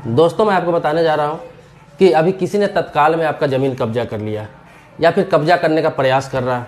दोस्तों, मैं आपको बताने जा रहा हूँ कि अभी किसी ने तत्काल में आपका ज़मीन कब्जा कर लिया है, या फिर कब्जा करने का प्रयास कर रहा है,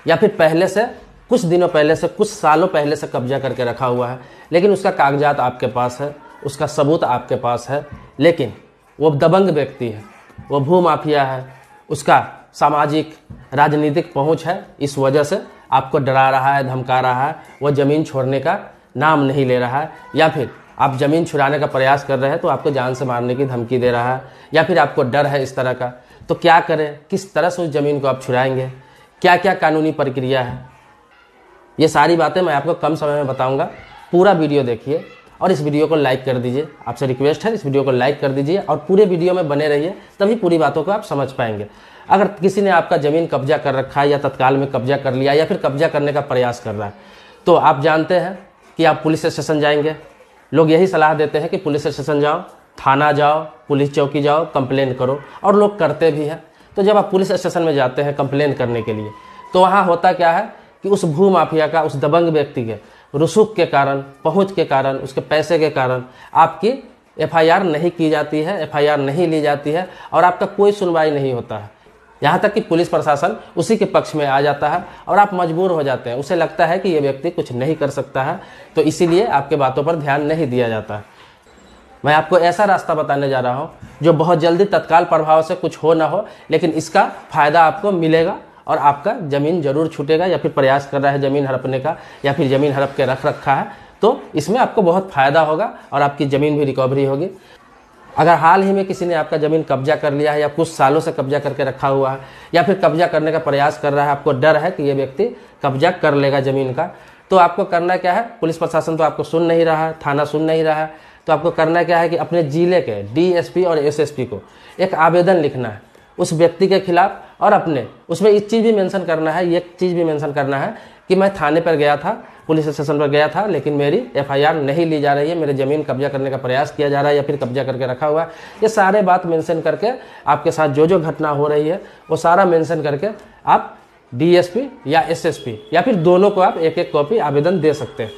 या फिर पहले से कुछ दिनों पहले से, कुछ सालों पहले से कब्जा करके रखा हुआ है, लेकिन उसका कागजात आपके पास है, उसका सबूत आपके पास है, लेकिन वो दबंग व्यक्ति है, वो भू माफिया है, उसका सामाजिक राजनीतिक पहुंच है, इस वजह से आपको डरा रहा है, धमका रहा है, वो ज़मीन छोड़ने का नाम नहीं ले रहा है, या फिर आप ज़मीन छुड़ाने का प्रयास कर रहे हैं तो आपको जान से मारने की धमकी दे रहा है, या फिर आपको डर है इस तरह का। तो क्या करें, किस तरह से उस ज़मीन को आप छुड़ाएंगे, क्या क्या कानूनी प्रक्रिया है, ये सारी बातें मैं आपको कम समय में बताऊंगा। पूरा वीडियो देखिए और इस वीडियो को लाइक कर दीजिए। आपसे रिक्वेस्ट है, इस वीडियो को लाइक कर दीजिए और पूरे वीडियो में बने रहिए, तभी पूरी बातों को आप समझ पाएंगे। अगर किसी ने आपका ज़मीन कब्जा कर रखा है, या तत्काल में कब्जा कर लिया, या फिर कब्जा करने का प्रयास कर रहा है, तो आप जानते हैं कि आप पुलिस स्टेशन जाएंगे। लोग यही सलाह देते हैं कि पुलिस स्टेशन जाओ, थाना जाओ, पुलिस चौकी जाओ, कंप्लेन करो, और लोग करते भी हैं। तो जब आप पुलिस स्टेशन में जाते हैं कंप्लेन करने के लिए, तो वहाँ होता क्या है कि उस भू माफिया का, उस दबंग व्यक्ति के रुसूख के कारण, पहुँच के कारण, उसके पैसे के कारण आपकी FIR नहीं की जाती है, FIR नहीं ली जाती है, और आपका कोई सुनवाई नहीं होता है। यहाँ तक कि पुलिस प्रशासन उसी के पक्ष में आ जाता है और आप मजबूर हो जाते हैं। उसे लगता है कि ये व्यक्ति कुछ नहीं कर सकता है, तो इसीलिए आपके बातों पर ध्यान नहीं दिया जाता है। मैं आपको ऐसा रास्ता बताने जा रहा हूँ जो बहुत जल्दी तत्काल प्रभाव से कुछ हो ना हो, लेकिन इसका फ़ायदा आपको मिलेगा और आपका ज़मीन ज़रूर छूटेगा। या फिर प्रयास कर रहा है ज़मीन हड़पने का, या फिर ज़मीन हड़प के रख रखा है, तो इसमें आपको बहुत फ़ायदा होगा और आपकी ज़मीन भी रिकवरी होगी। अगर हाल ही में किसी ने आपका ज़मीन कब्जा कर लिया है, या कुछ सालों से कब्जा करके रखा हुआ है, या फिर कब्जा करने का प्रयास कर रहा है, आपको डर है कि ये व्यक्ति कब्जा कर लेगा ज़मीन का, तो आपको करना क्या है, पुलिस प्रशासन तो आपको सुन नहीं रहा है, थाना सुन नहीं रहा है, तो आपको करना क्या है कि अपने जिले के DSP और SSP को एक आवेदन लिखना है उस व्यक्ति के खिलाफ, और अपने उसमें एक चीज़ भी मेंशन करना है, ये चीज़ भी मेंशन करना है कि मैं थाने पर गया था, पुलिस स्टेशन पर गया था, लेकिन मेरी FIR नहीं ली जा रही है, मेरे ज़मीन कब्जा करने का प्रयास किया जा रहा है, या फिर कब्जा करके रखा हुआ है। ये सारे बात मेंशन करके आपके साथ जो जो घटना हो रही है वो सारा मेंशन करके आप DSP या SSP या फिर दोनों को आप एक एक कॉपी आवेदन दे सकते हैं।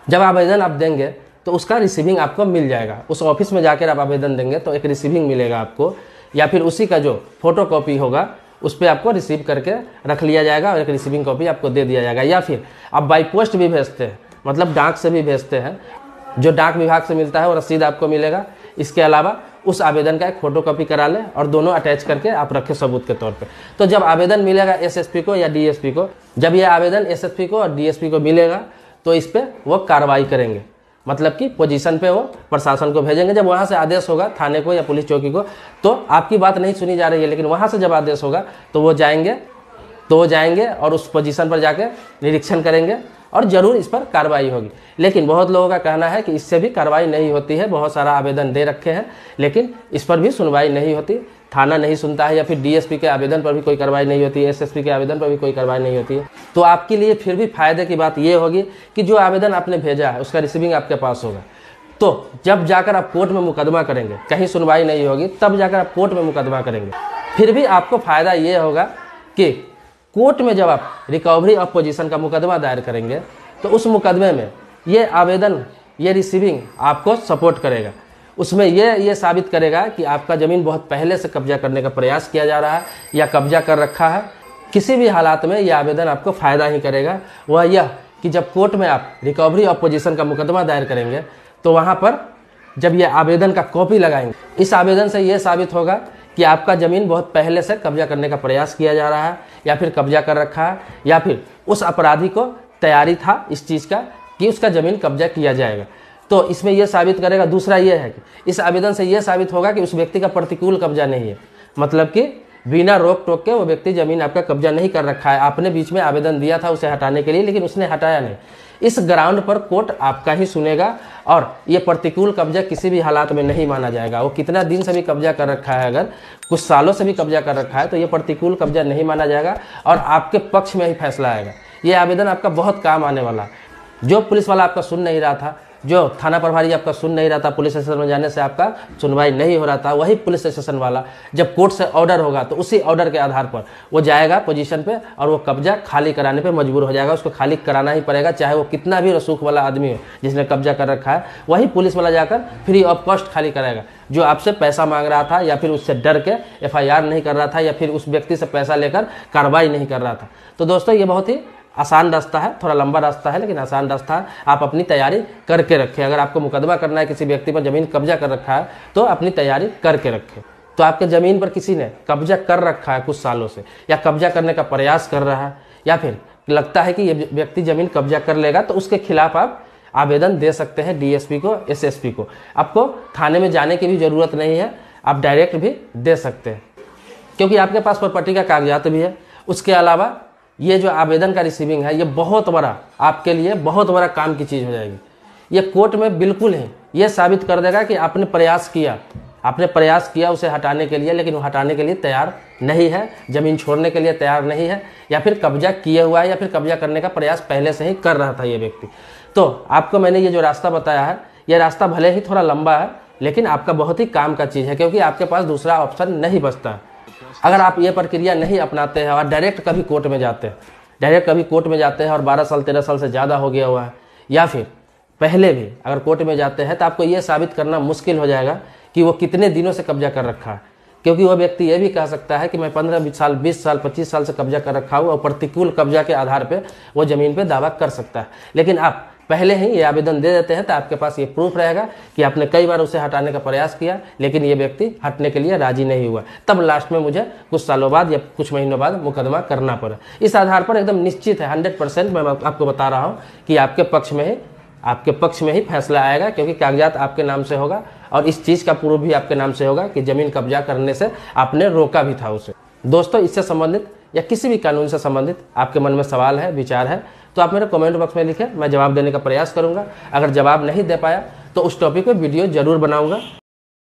जब आवेदन आप देंगे तो उसका रिसीविंग आपको मिल जाएगा। उस ऑफिस में जाकर आप आवेदन देंगे तो एक रिसीविंग मिलेगा आपको, या फिर उसी का जो फोटो कॉपी होगा उस पर आपको रिसीव करके रख लिया जाएगा और एक रिसीविंग कॉपी आपको दे दिया जाएगा। या फिर आप बाई पोस्ट भी भेजते हैं, मतलब डाक से भी भेजते हैं, जो डाक विभाग से मिलता है वो रसीद आपको मिलेगा। इसके अलावा उस आवेदन का एक फ़ोटो कॉपी करा लें और दोनों अटैच करके आप रखें सबूत के तौर पे। तो जब आवेदन मिलेगा SSP को या DSP को, जब ये आवेदन SSP को और DSP को मिलेगा तो इस पर वो कार्रवाई करेंगे, मतलब कि पोजीशन पे वो प्रशासन को भेजेंगे। जब वहाँ से आदेश होगा थाने को या पुलिस चौकी को, तो आपकी बात नहीं सुनी जा रही है, लेकिन वहाँ से जब आदेश होगा तो वो जाएंगे और उस पोजीशन पर जाके निरीक्षण करेंगे और ज़रूर इस पर कार्रवाई होगी। लेकिन बहुत लोगों का कहना है कि इससे भी कार्रवाई नहीं होती है, बहुत सारा आवेदन दे रखे हैं लेकिन इस पर भी सुनवाई नहीं होती, थाना नहीं सुनता है, या फिर DSP के आवेदन पर भी कोई कार्रवाई नहीं होती है, SSP के आवेदन पर भी कोई कार्रवाई नहीं होती है। तो आपके लिए फिर भी फायदे की बात ये होगी कि जो आवेदन आपने भेजा है उसका रिसीविंग आपके पास होगा। तो जब जाकर आप कोर्ट में मुकदमा करेंगे, कहीं सुनवाई नहीं होगी, तब जाकर आप कोर्ट में मुकदमा करेंगे, फिर भी आपको फ़ायदा ये होगा कि कोर्ट में जब आप रिकवरी ऑफ पोजीशन का मुकदमा दायर करेंगे तो उस मुकदमे में ये आवेदन, ये रिसीविंग आपको सपोर्ट करेगा। उसमें ये साबित करेगा कि आपका ज़मीन बहुत पहले से कब्जा करने का प्रयास किया जा रहा है या कब्जा कर रखा है। किसी भी हालात में यह आवेदन आपको फ़ायदा ही करेगा। वह यह कि जब कोर्ट में आप रिकवरी ऑफ पोजीशन का मुकदमा दायर करेंगे तो वहाँ पर जब ये आवेदन का कॉपी लगाएंगे, इस आवेदन से ये साबित होगा कि आपका ज़मीन बहुत पहले से कब्जा करने का प्रयास किया जा रहा है, या फिर कब्जा कर रखा है, या फिर उस अपराधी को तैयारी था इस चीज़ का कि उसका ज़मीन कब्जा किया जाएगा। तो इसमें यह साबित करेगा। दूसरा ये है कि इस आवेदन से यह साबित होगा कि उस व्यक्ति का प्रतिकूल कब्जा नहीं है, मतलब कि बिना रोक टोक के वो व्यक्ति ज़मीन आपका कब्जा नहीं कर रखा है। आपने बीच में आवेदन दिया था उसे हटाने के लिए, लेकिन उसने हटाया नहीं। इस ग्राउंड पर कोर्ट आपका ही सुनेगा और ये प्रतिकूल कब्जा किसी भी हालात में नहीं माना जाएगा। वो कितना दिन से भी कब्जा कर रखा है, अगर कुछ सालों से भी कब्जा कर रखा है, तो ये प्रतिकूल कब्जा नहीं माना जाएगा और आपके पक्ष में ही फैसला आएगा। ये आवेदन आपका बहुत काम आने वाला है। जो पुलिस वाला आपका सुन नहीं रहा था, जो थाना प्रभारी आपका सुन नहीं रहा था, पुलिस स्टेशन में जाने से आपका सुनवाई नहीं हो रहा था, वही पुलिस स्टेशन वाला जब कोर्ट से ऑर्डर होगा तो उसी ऑर्डर के आधार पर वो जाएगा पोजीशन पे और वो कब्जा खाली कराने पे मजबूर हो जाएगा। उसको खाली कराना ही पड़ेगा, चाहे वो कितना भी रसूख वाला आदमी हो जिसने कब्जा कर रखा है। वही पुलिस वाला जाकर फ्री ऑफ कॉस्ट खाली कराएगा। जो आपसे पैसा मांग रहा था या फिर उससे डर के FIR नहीं कर रहा था या फिर उस व्यक्ति से पैसा लेकर कार्रवाई नहीं कर रहा था। तो दोस्तों ये बहुत ही आसान रास्ता है, थोड़ा लंबा रास्ता है लेकिन आसान रास्ता है। आप अपनी तैयारी करके रखें। अगर आपको मुकदमा करना है, किसी व्यक्ति पर ज़मीन कब्जा कर रखा है, तो अपनी तैयारी करके रखें। तो आपके ज़मीन पर किसी ने कब्जा कर रखा है कुछ सालों से, या कब्जा करने का प्रयास कर रहा है, या फिर लगता है कि ये व्यक्ति ज़मीन कब्जा कर लेगा, तो उसके खिलाफ आप आवेदन दे सकते हैं DSP को, SSP को। आपको थाने में जाने की भी ज़रूरत नहीं है, आप डायरेक्ट भी दे सकते हैं, क्योंकि आपके पास प्रॉपर्टी का कागजात भी है। उसके अलावा ये जो आवेदन का रिसीविंग है, ये बहुत बड़ा आपके लिए बहुत बड़ा काम की चीज़ हो जाएगी। ये कोर्ट में बिल्कुल ही ये साबित कर देगा कि आपने प्रयास किया उसे हटाने के लिए, लेकिन वो हटाने के लिए तैयार नहीं है, ज़मीन छोड़ने के लिए तैयार नहीं है, या फिर कब्जा किए हुआ है, या फिर कब्जा करने का प्रयास पहले से ही कर रहा था ये व्यक्ति। तो आपको मैंने ये जो रास्ता बताया है, ये रास्ता भले ही थोड़ा लंबा है, लेकिन आपका बहुत ही काम का चीज़ है, क्योंकि आपके पास दूसरा ऑप्शन नहीं बचता है। अगर आप ये प्रक्रिया नहीं अपनाते हैं और डायरेक्ट कभी कोर्ट में जाते हैं और 12 साल 13 साल से ज़्यादा हो गया हुआ है, या फिर पहले भी अगर कोर्ट में जाते हैं, तो आपको ये साबित करना मुश्किल हो जाएगा कि वो कितने दिनों से कब्जा कर रखा है। क्योंकि वह व्यक्ति ये भी कह सकता है कि मैं 15 साल 20 साल 25 साल से कब्जा कर रखा हूँ, और प्रतिकूल कब्जा के आधार पर वो ज़मीन पर दावा कर सकता है। लेकिन आप पहले ही ये आवेदन दे देते हैं, तो आपके पास ये प्रूफ रहेगा कि आपने कई बार उसे हटाने का प्रयास किया, लेकिन ये व्यक्ति हटने के लिए राजी नहीं हुआ। तब लास्ट में मुझे कुछ सालों बाद या कुछ महीनों बाद मुकदमा करना पड़ा। इस आधार पर एकदम निश्चित है, 100% मैं आपको बता रहा हूँ कि आपके पक्ष में ही फैसला आएगा, क्योंकि कागजात आपके नाम से होगा और इस चीज़ का प्रूफ भी आपके नाम से होगा कि ज़मीन कब्जा करने से आपने रोका भी था उसे। दोस्तों, इससे संबंधित या किसी भी कानून से संबंधित आपके मन में सवाल है, विचार है, तो आप मेरे कमेंट बॉक्स में लिखें, मैं जवाब देने का प्रयास करूंगा। अगर जवाब नहीं दे पाया तो उस टॉपिक पे वीडियो जरूर बनाऊंगा।